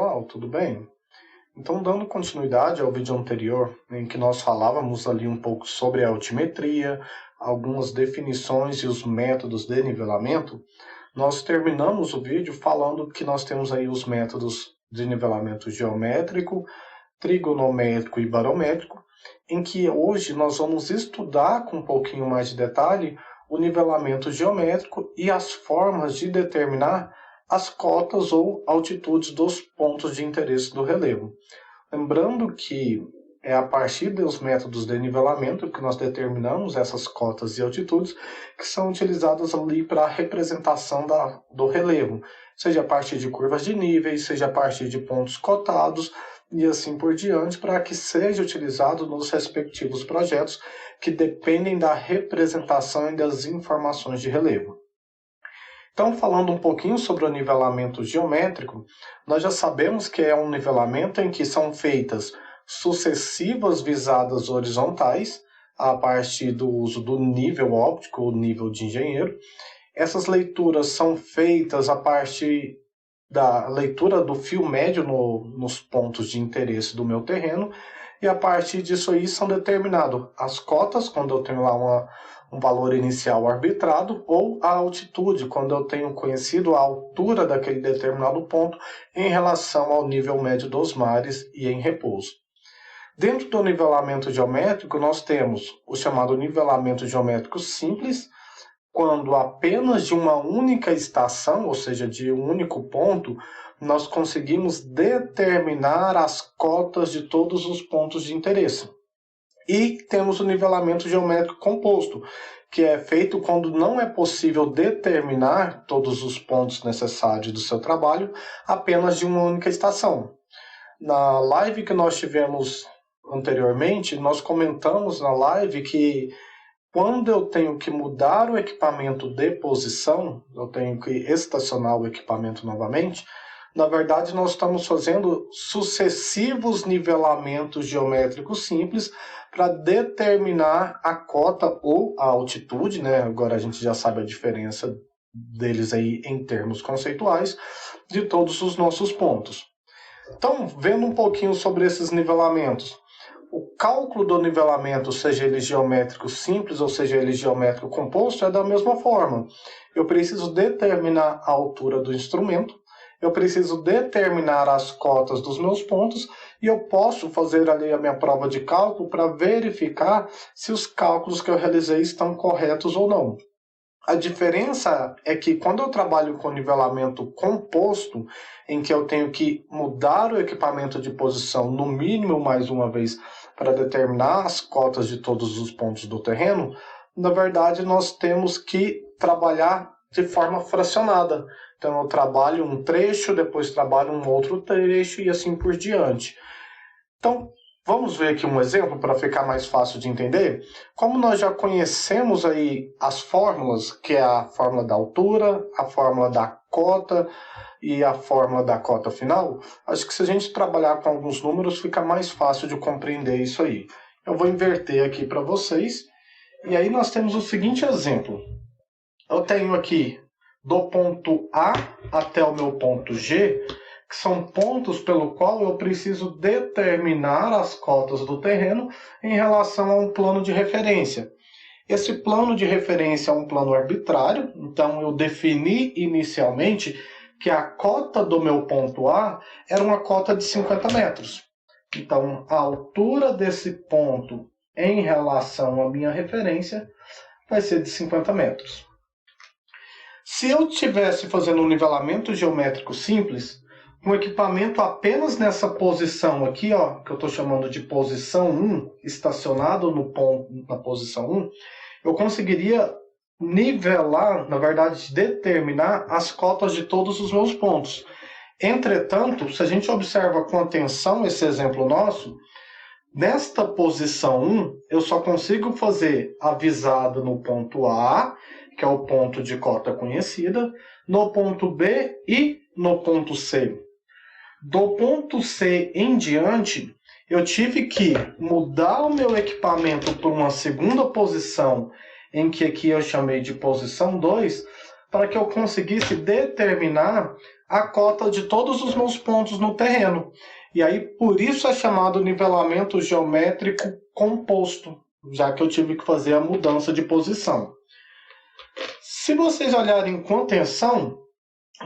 pessoal, tudo bem? Então, dando continuidade ao vídeo anterior, em que nós falávamos ali um pouco sobre a altimetria, algumas definições e os métodos de nivelamento, nós terminamos o vídeo falando que nós temos aí os métodos de nivelamento geométrico, trigonométrico e barométrico, em que hoje nós vamos estudar com um pouquinho mais de detalhe o nivelamento geométrico e as formas de determinar as cotas ou altitudes dos pontos de interesse do relevo. Lembrando que é a partir dos métodos de nivelamento que nós determinamos essas cotas e altitudes que são utilizadas ali para a representação do relevo, seja a partir de curvas de níveis, seja a partir de pontos cotados e assim por diante, para que seja utilizado nos respectivos projetos que dependem da representação e das informações de relevo. Então, falando um pouquinho sobre o nivelamento geométrico, nós já sabemos que é um nivelamento em que são feitas sucessivas visadas horizontais, a partir do uso do nível óptico, ou nível de engenheiro. Essas leituras são feitas a partir da leitura do fio médio nos pontos de interesse do meu terreno, e a partir disso aí são determinadas as cotas, quando eu tenho lá um valor inicial arbitrado, ou a altitude, quando eu tenho conhecido a altura daquele determinado ponto em relação ao nível médio dos mares e em repouso. Dentro do nivelamento geométrico, nós temos o chamado nivelamento geométrico simples, quando apenas de uma única estação, ou seja, de um único ponto, nós conseguimos determinar as cotas de todos os pontos de interesse. E temos o nivelamento geométrico composto, que é feito quando não é possível determinar todos os pontos necessários do seu trabalho apenas de uma única estação. Na live que nós tivemos anteriormente, nós comentamos na live que quando eu tenho que mudar o equipamento de posição, eu tenho que estacionar o equipamento novamente, na verdade nós estamos fazendo sucessivos nivelamentos geométricos simples para determinar a cota ou a altitude, né? Agora a gente já sabe a diferença deles aí em termos conceituais, de todos os nossos pontos. Então, vendo um pouquinho sobre esses nivelamentos, o cálculo do nivelamento, seja ele geométrico simples ou seja ele geométrico composto, é da mesma forma. Eu preciso determinar a altura do instrumento, eu preciso determinar as cotas dos meus pontos e eu posso fazer ali a minha prova de cálculo para verificar se os cálculos que eu realizei estão corretos ou não. A diferença é que quando eu trabalho com nivelamento composto, em que eu tenho que mudar o equipamento de posição no mínimo mais uma vez para determinar as cotas de todos os pontos do terreno, na verdade nós temos que trabalhar de forma fracionada. Então eu trabalho um trecho, depois trabalho um outro trecho e assim por diante. Então, vamos ver aqui um exemplo para ficar mais fácil de entender. Como nós já conhecemos aí as fórmulas, que é a fórmula da altura, a fórmula da cota e a fórmula da cota final, acho que se a gente trabalhar com alguns números fica mais fácil de compreender isso aí. Eu vou inverter aqui para vocês. E aí nós temos o seguinte exemplo. Eu tenho aqui do ponto A até o meu ponto G, que são pontos pelo qual eu preciso determinar as cotas do terreno em relação a um plano de referência. Esse plano de referência é um plano arbitrário, então eu defini inicialmente que a cota do meu ponto A era uma cota de 50 metros. Então, a altura desse ponto em relação à minha referência vai ser de 50 metros. Se eu estivesse fazendo um nivelamento geométrico simples, um equipamento apenas nessa posição aqui, ó, que eu estou chamando de posição 1, estacionado no ponto, na posição 1, eu conseguiria nivelar, na verdade, determinar as cotas de todos os meus pontos. Entretanto, se a gente observa com atenção esse exemplo nosso, nesta posição 1, eu só consigo fazer a visada no ponto A, que é o ponto de cota conhecida, no ponto B e no ponto C. Do ponto C em diante, eu tive que mudar o meu equipamento para uma segunda posição, em que aqui eu chamei de posição 2, para que eu conseguisse determinar a cota de todos os meus pontos no terreno. E aí, por isso é chamado nivelamento geométrico composto, já que eu tive que fazer a mudança de posição. Se vocês olharem com atenção,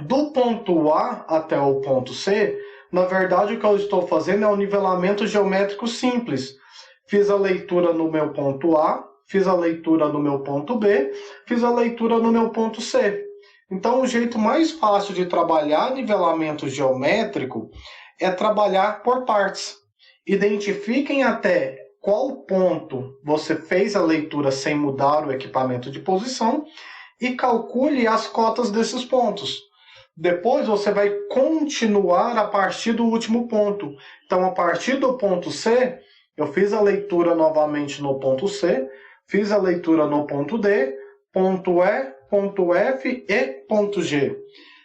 do ponto A até o ponto C, na verdade o que eu estou fazendo é um nivelamento geométrico simples. Fiz a leitura no meu ponto A, fiz a leitura no meu ponto B, fiz a leitura no meu ponto C. Então o jeito mais fácil de trabalhar nivelamento geométrico é trabalhar por partes. Identifiquem até qual ponto você fez a leitura sem mudar o equipamento de posição e calcule as cotas desses pontos. Depois você vai continuar a partir do último ponto. Então, a partir do ponto C, eu fiz a leitura novamente no ponto C, fiz a leitura no ponto D, ponto E, ponto F e ponto G.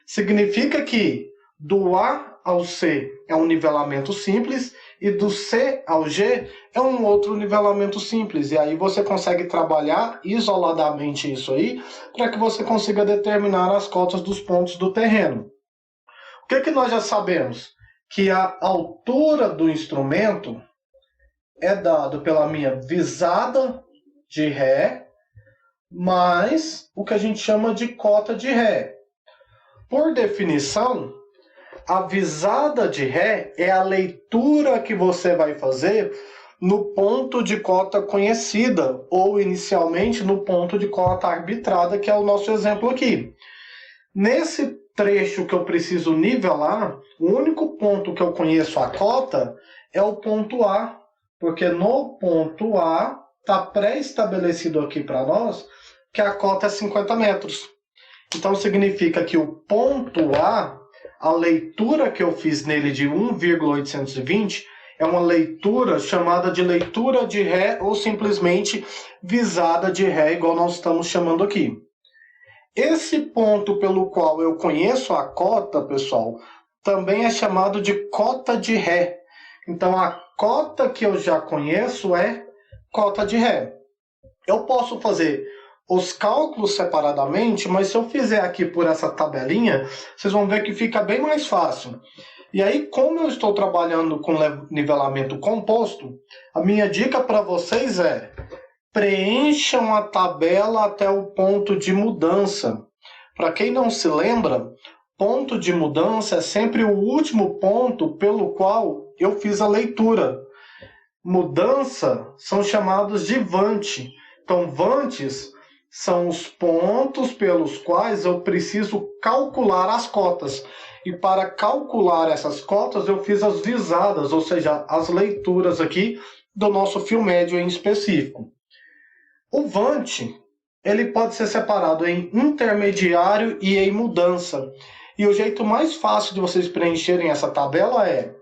Significa que do A ao C é um nivelamento simples e do C ao G é um outro nivelamento simples. E aí você consegue trabalhar isoladamente isso aí para que você consiga determinar as cotas dos pontos do terreno. O que nós já sabemos? Que a altura do instrumento é dado pela minha visada de Ré mais o que a gente chama de cota de Ré. Por definição, a visada de Ré é a leitura que você vai fazer no ponto de cota conhecida, ou inicialmente no ponto de cota arbitrada, que é o nosso exemplo aqui. Nesse trecho que eu preciso nivelar, o único ponto que eu conheço a cota é o ponto A, porque no ponto A está pré-estabelecido aqui para nós que a cota é 50 metros. Então significa que o ponto A leitura que eu fiz nele de 1,820 é uma leitura chamada de leitura de Ré ou simplesmente visada de Ré, igual nós estamos chamando aqui. Esse ponto pelo qual eu conheço a cota, pessoal, também é chamado de cota de Ré. Então, a cota que eu já conheço é cota de Ré. Eu posso fazer os cálculos separadamente, mas se eu fizer aqui por essa tabelinha, vocês vão ver que fica bem mais fácil. E aí, como eu estou trabalhando com nivelamento composto, a minha dica para vocês é: preencham a tabela até o ponto de mudança. Para quem não se lembra, ponto de mudança é sempre o último ponto pelo qual eu fiz a leitura. Mudança são chamados de vante. Então, vantes são os pontos pelos quais eu preciso calcular as cotas. E para calcular essas cotas, eu fiz as visadas, ou seja, as leituras aqui do nosso fio médio em específico. O vante, ele pode ser separado em intermediário e em mudança. E o jeito mais fácil de vocês preencherem essa tabela é: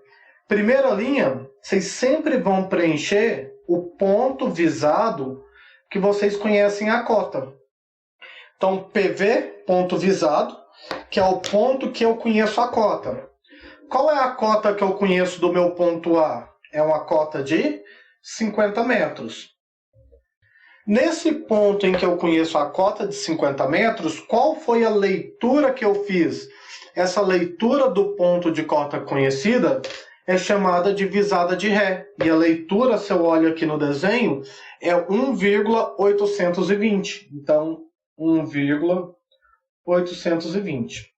primeira linha, vocês sempre vão preencher o ponto visado que vocês conhecem a cota. Então, PV, ponto visado, que é o ponto que eu conheço a cota. Qual é a cota que eu conheço do meu ponto A? É uma cota de 50 metros. Nesse ponto em que eu conheço a cota de 50 metros, qual foi a leitura que eu fiz? Essa leitura do ponto de cota conhecida é chamada de visada de Ré. E a leitura, se eu olho aqui no desenho, é 1,820. Então, 1,820.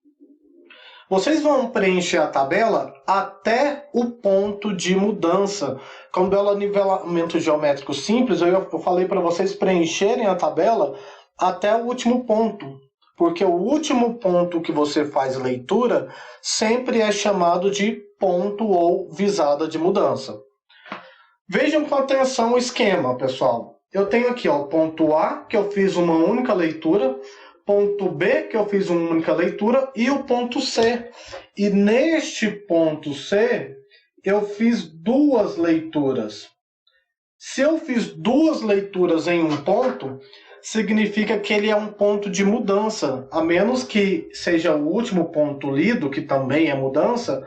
Vocês vão preencher a tabela até o ponto de mudança. Quando ela é nivelamento geométrico simples, eu falei para vocês preencherem a tabela até o último ponto. Porque o último ponto que você faz leitura sempre é chamado de ponto ou visada de mudança. Vejam com atenção o esquema, pessoal. Eu tenho aqui o ponto A, que eu fiz uma única leitura, ponto B, que eu fiz uma única leitura, e o ponto C. E neste ponto C, eu fiz duas leituras. Se eu fiz duas leituras em um ponto, significa que ele é um ponto de mudança. A menos que seja o último ponto lido, que também é mudança,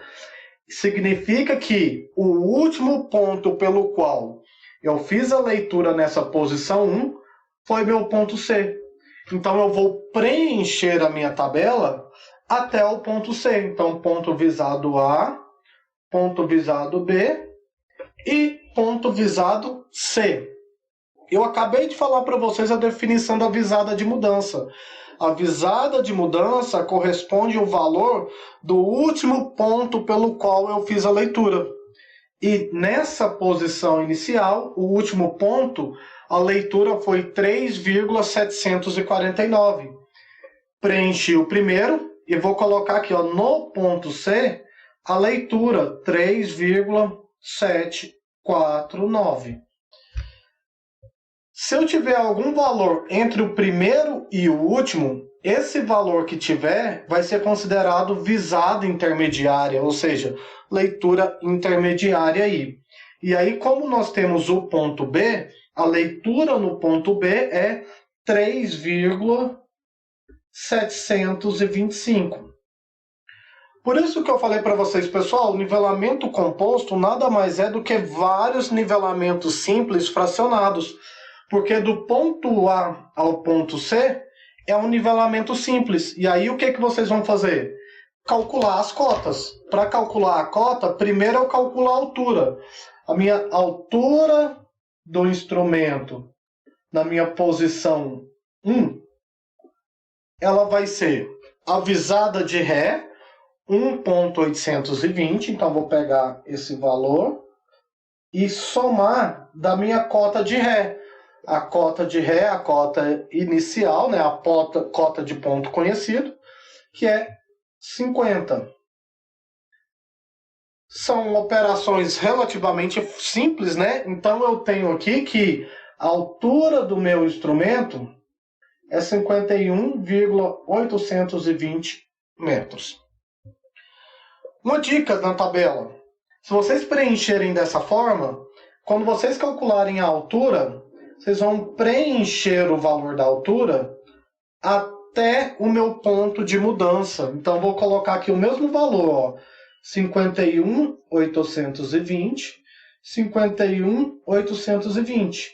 significa que o último ponto pelo qual eu fiz a leitura nessa posição 1 foi meu ponto C. Então, eu vou preencher a minha tabela até o ponto C. Então, ponto visado A, ponto visado B e ponto visado C. Eu acabei de falar para vocês a definição da visada de mudança. A visada de mudança corresponde ao valor do último ponto pelo qual eu fiz a leitura. E nessa posição inicial, o último ponto, a leitura foi 3,749. Preenchi o primeiro e vou colocar aqui, ó, no ponto C, a leitura 3,749. Se eu tiver algum valor entre o primeiro e o último, esse valor que tiver vai ser considerado visada intermediária, ou seja, leitura intermediária aí. E aí, como nós temos o ponto B, a leitura no ponto B é 3,725. Por isso que eu falei para vocês, pessoal, o nivelamento composto nada mais é do que vários nivelamentos simples fracionados. Porque do ponto A ao ponto C é um nivelamento simples. E aí o que vocês vão fazer? Calcular as cotas. Para calcular a cota, primeiro eu calculo a altura. A minha altura do instrumento na minha posição 1, ela vai ser a visada de Ré, 1,820. Então vou pegar esse valor e somar da minha cota de Ré. A cota de Ré, a cota inicial, né, a cota de ponto conhecido, que é 50. São operações relativamente simples, né? Então eu tenho aqui que a altura do meu instrumento é 51,820 metros. Uma dica na tabela. Se vocês preencherem dessa forma, quando vocês calcularem a altura, vocês vão preencher o valor da altura até o meu ponto de mudança. Então, vou colocar aqui o mesmo valor, ó, 51.820, 51.820.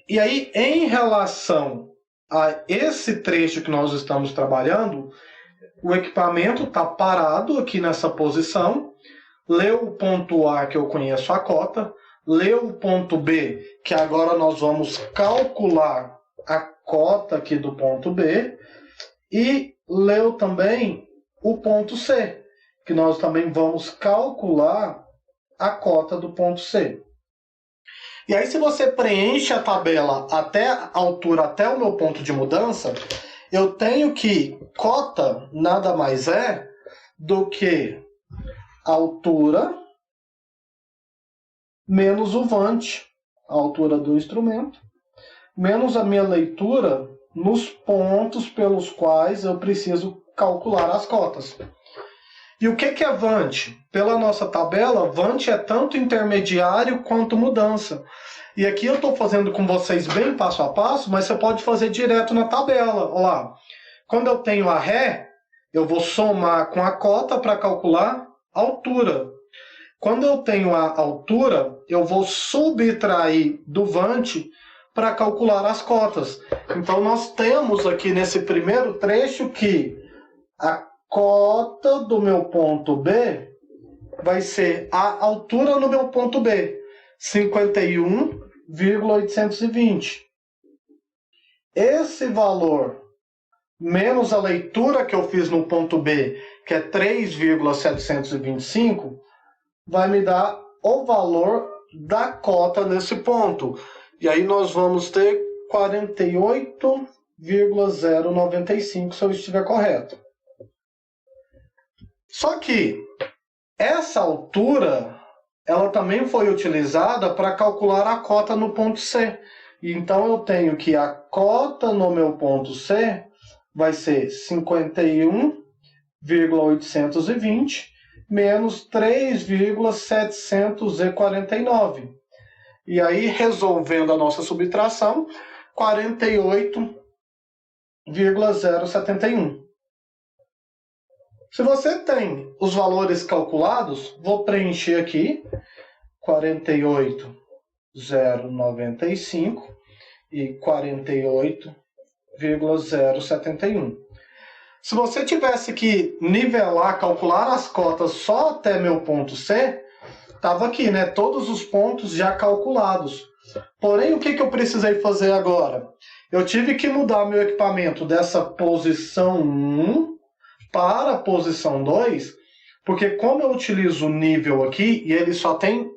E aí, em relação a esse trecho que nós estamos trabalhando, o equipamento está parado aqui nessa posição, leu o ponto A, que eu conheço a cota, leu o ponto B, que agora nós vamos calcular a cota aqui do ponto B, e leu também o ponto C, que nós também vamos calcular a cota do ponto C. E aí, se você preenche a tabela até a altura, até o meu ponto de mudança, eu tenho que cota nada mais é do que a altura menos o vante, a altura do instrumento, menos a minha leitura nos pontos pelos quais eu preciso calcular as cotas. E o que é vante? Pela nossa tabela, vante é tanto intermediário quanto mudança. E aqui eu estou fazendo com vocês bem passo a passo, mas você pode fazer direto na tabela. Olha lá. Quando eu tenho a Ré, eu vou somar com a cota para calcular a altura. Quando eu tenho a altura, eu vou subtrair do vante para calcular as cotas. Então, nós temos aqui nesse primeiro trecho que a cota do meu ponto B vai ser a altura no meu ponto B, 51,820. Esse valor, menos a leitura que eu fiz no ponto B, que é 3,725, vai me dar o valor da cota nesse ponto. E aí nós vamos ter 48,095, se eu estiver correto. Só que essa altura, ela também foi utilizada para calcular a cota no ponto C. Então eu tenho que a cota no meu ponto C vai ser 51,820 menos 3,749. E aí, resolvendo a nossa subtração, 48,071. Se você tem os valores calculados, vou preencher aqui 48,095 e 48,071. Se você tivesse que nivelar, calcular as cotas só até meu ponto C, estava aqui, né? Todos os pontos já calculados. Porém, o que eu precisei fazer agora? Eu tive que mudar meu equipamento dessa posição 1 para a posição 2, porque como eu utilizo o nível aqui e ele só tem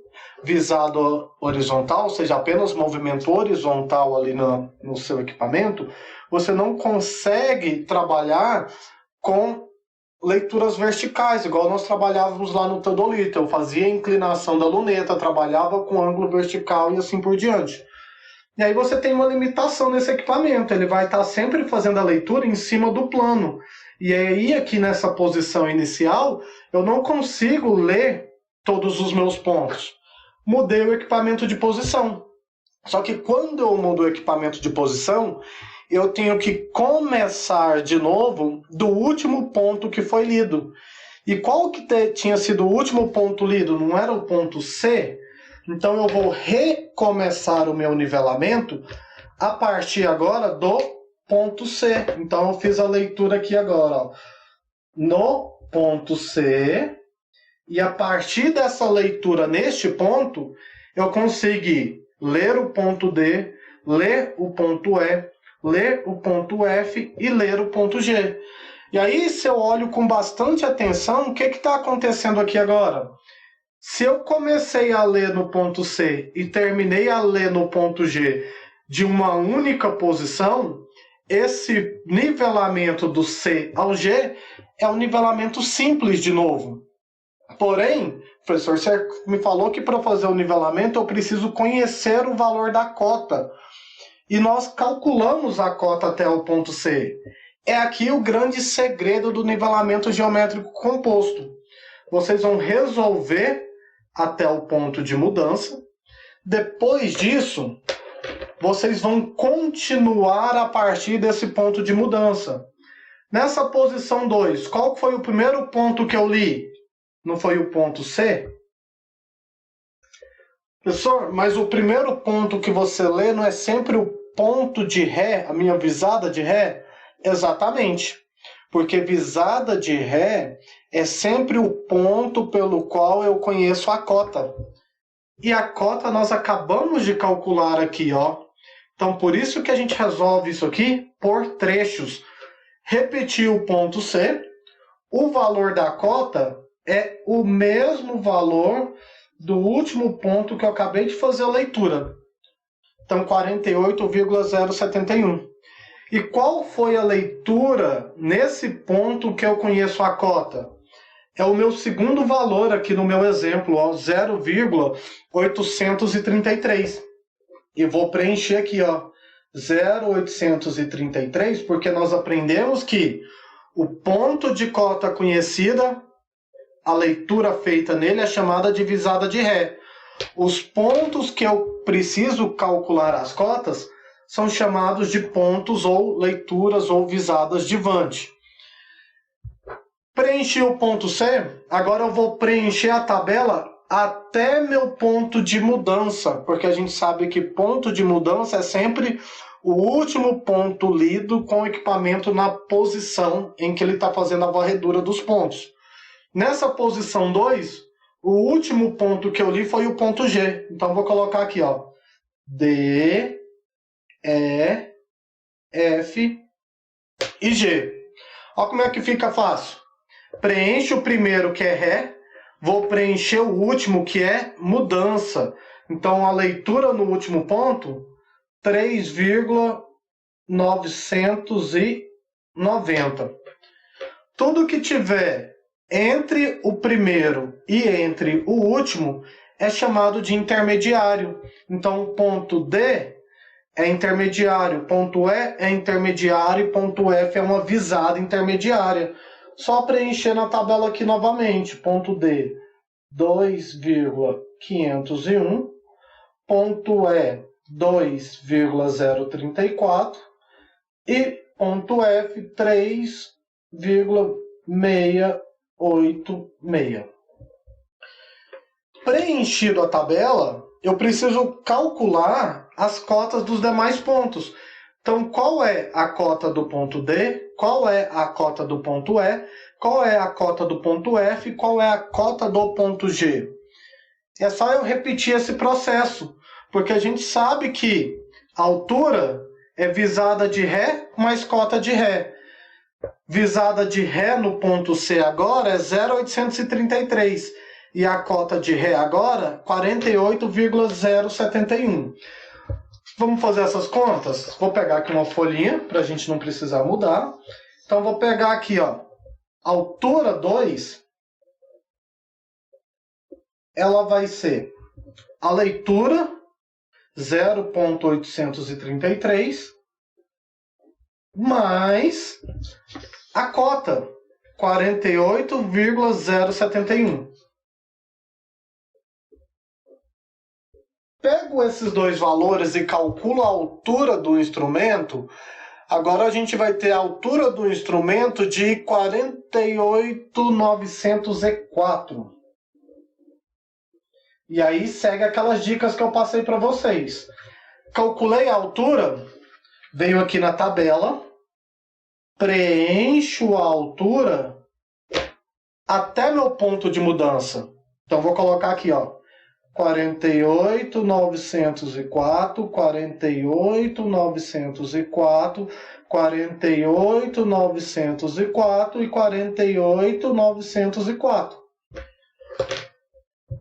visado horizontal, ou seja, apenas movimento horizontal ali no seu equipamento, você não consegue trabalhar com leituras verticais, igual nós trabalhávamos lá no Teodolito. Eu fazia a inclinação da luneta, trabalhava com ângulo vertical e assim por diante. E aí você tem uma limitação nesse equipamento, ele vai estar sempre fazendo a leitura em cima do plano. E aí aqui nessa posição inicial, eu não consigo ler todos os meus pontos. Mudei o equipamento de posição. Só que quando eu mudo o equipamento de posição, eu tenho que começar de novo do último ponto que foi lido. E qual que tinha sido o último ponto lido? Não era o ponto C? Então eu vou recomeçar o meu nivelamento a partir agora do ponto C. Então eu fiz a leitura aqui agora, ó, no ponto C, e a partir dessa leitura neste ponto, eu consegui ler o ponto D, ler o ponto E, ler o ponto F e ler o ponto G. E aí, se eu olho com bastante atenção, o que está acontecendo aqui agora? Se eu comecei a ler no ponto C e terminei a ler no ponto G de uma única posição, esse nivelamento do C ao G é um nivelamento simples de novo. Porém, professor, você me falou que para fazer o nivelamento eu preciso conhecer o valor da cota. E nós calculamos a cota até o ponto C. É aqui o grande segredo do nivelamento geométrico composto. Vocês vão resolver até o ponto de mudança. Depois disso, vocês vão continuar a partir desse ponto de mudança. Nessa posição 2, qual foi o primeiro ponto que eu li? Não foi o ponto C? Professor, mas o primeiro ponto que você lê não é sempre o ponto de Ré, a minha visada de Ré? Exatamente. Porque visada de Ré é sempre o ponto pelo qual eu conheço a cota. E a cota nós acabamos de calcular aqui, ó. Então, por isso que a gente resolve isso aqui por trechos. Repetir o ponto C, o valor da cota é o mesmo valor do último ponto que eu acabei de fazer a leitura. Então, 48,071. E qual foi a leitura nesse ponto que eu conheço a cota? É o meu segundo valor aqui no meu exemplo, 0,833. E vou preencher aqui, ó, 0,833, porque nós aprendemos que o ponto de cota conhecida, a leitura feita nele é chamada de visada de Ré. Os pontos que eu preciso calcular as cotas são chamados de pontos ou leituras ou visadas de Wandt. Preenchi o ponto C, agora eu vou preencher a tabela até meu ponto de mudança, porque a gente sabe que ponto de mudança é sempre o último ponto lido com o equipamento na posição em que ele está fazendo a varredura dos pontos. Nessa posição 2, o último ponto que eu li foi o ponto G. Então, vou colocar aqui, ó, D, E, F e G. Olha como é que fica fácil. Preenche o primeiro, que é Ré. Vou preencher o último, que é mudança. Então, a leitura no último ponto, 3,990. Tudo que tiver entre o primeiro e entre o último é chamado de intermediário. Então, ponto D é intermediário, ponto E é intermediário, ponto F é uma visada intermediária. Só preencher na tabela aqui novamente. Ponto D, 2,501. Ponto E, 2,034. E ponto F, 3,686. Preenchido a tabela, eu preciso calcular as cotas dos demais pontos. Então, qual é a cota do ponto D? Qual é a cota do ponto E? Qual é a cota do ponto F? Qual é a cota do ponto G? É só eu repetir esse processo, porque a gente sabe que a altura é visada de Ré mais cota de Ré. Visada de Ré no ponto C agora é 0,833. E a cota de Ré agora, 48,071. Vamos fazer essas contas? Vou pegar aqui uma folhinha, para a gente não precisar mudar. Então, vou pegar aqui, ó, altura 2, ela vai ser a leitura, 0,833, mais a cota, 48,071. Pego esses dois valores e calculo a altura do instrumento. Agora a gente vai ter a altura do instrumento de 48.904. E aí segue aquelas dicas que eu passei para vocês. Calculei a altura, veio aqui na tabela, preencho a altura até meu ponto de mudança. Então vou colocar aqui, ó, 48.904, 48.904, 48.904 e 48.904.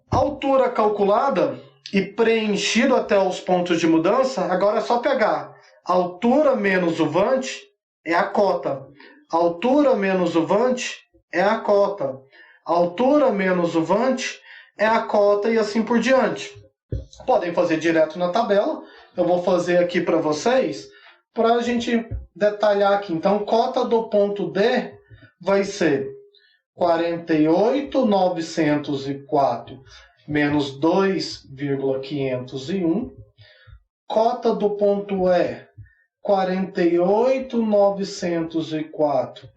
Altura calculada e preenchido até os pontos de mudança, agora é só pegar altura menos o vante é a cota. Altura menos o vante é a cota. Altura menos o vante é a cota e assim por diante. Podem fazer direto na tabela. Eu vou fazer aqui para vocês, para a gente detalhar aqui. Então, cota do ponto D vai ser 48.904 menos 2,501. Cota do ponto E, 48.904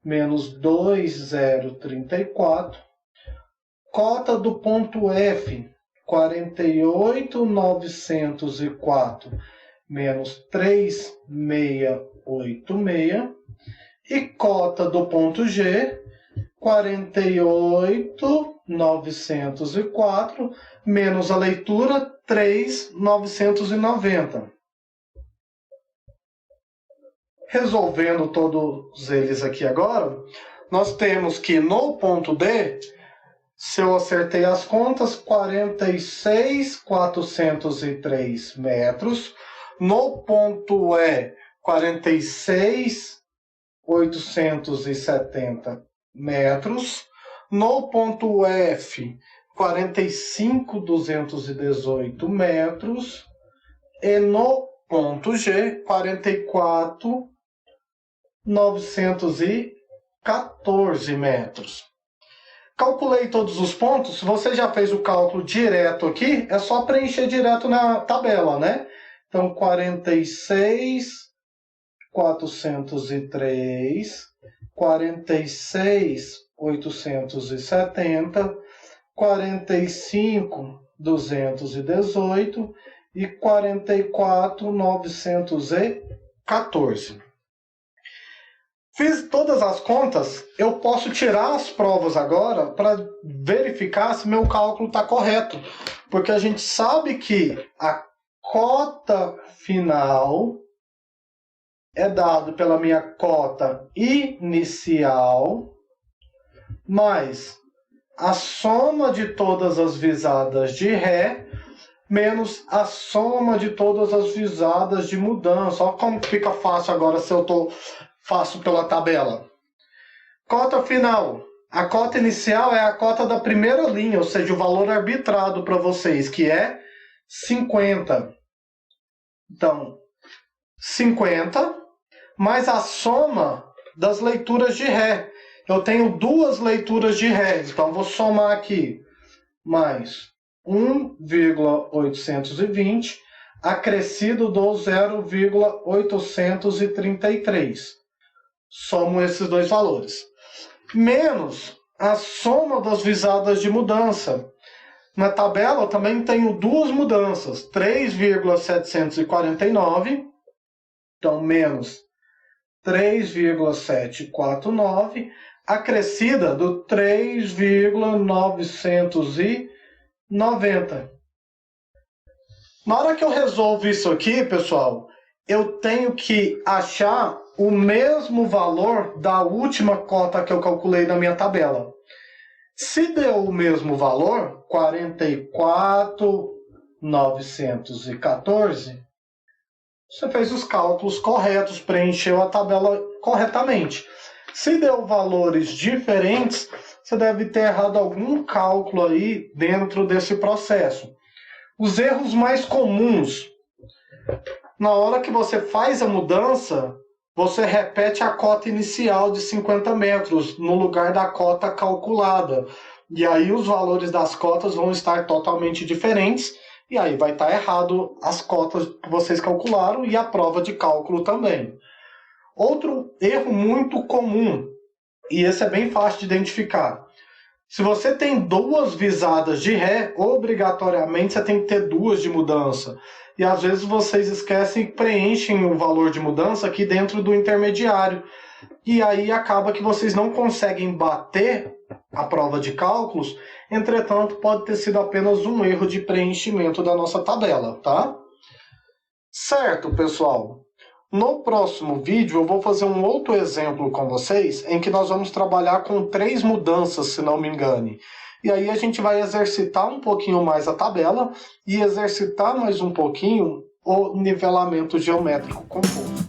menos 2,034. Cota do ponto F, 48.904 menos 3,686. E cota do ponto G, 48.904 menos a leitura, 3.990. Resolvendo todos eles aqui agora, nós temos que no ponto D, se eu acertei as contas, 46.403 metros. No ponto E, 46.870 metros. No ponto F, 45.218 metros. E no ponto G, 44.914 metros. Calculei todos os pontos. Se você já fez o cálculo direto aqui, é só preencher direto na tabela, né? Então, 46.403, 46.870, 45.218 e 44.914. Fiz todas as contas, eu posso tirar as provas agora para verificar se meu cálculo está correto. Porque a gente sabe que a cota final é dado pela minha cota inicial mais a soma de todas as visadas de Ré menos a soma de todas as visadas de mudança. Olha como fica fácil agora se eu faço pela tabela. Cota final. A cota inicial é a cota da primeira linha, ou seja, o valor arbitrado para vocês, que é 50. Então, 50 mais a soma das leituras de Ré. Eu tenho duas leituras de Ré, então vou somar aqui. Mais 1,820 acrescido do 0,833. Somo esses dois valores. Menos a soma das visadas de mudança. Na tabela eu também tenho duas mudanças. 3,749 Então, menos 3,749, acrescida do 3,990. Na hora que eu resolvo isso aqui, pessoal, eu tenho que achar o mesmo valor da última cota que eu calculei na minha tabela. Se deu o mesmo valor, 44.914, você fez os cálculos corretos, preencheu a tabela corretamente. Se deu valores diferentes, você deve ter errado algum cálculo aí dentro desse processo. Os erros mais comuns: na hora que você faz a mudança, você repete a cota inicial de 50 metros no lugar da cota calculada. E aí os valores das cotas vão estar totalmente diferentes, e aí vai estar errado as cotas que vocês calcularam e a prova de cálculo também. Outro erro muito comum, e esse é bem fácil de identificar: se você tem duas visadas de ré, obrigatoriamente você tem que ter duas de mudança. E às vezes vocês esquecem e preenchem o valor de mudança aqui dentro do intermediário. E aí acaba que vocês não conseguem bater a prova de cálculos. Entretanto, pode ter sido apenas um erro de preenchimento da nossa tabela, tá? Certo, pessoal? No próximo vídeo eu vou fazer um outro exemplo com vocês, em que nós vamos trabalhar com 3 mudanças, se não me engane. E aí a gente vai exercitar um pouquinho mais a tabela e exercitar mais um pouquinho o nivelamento geométrico composto.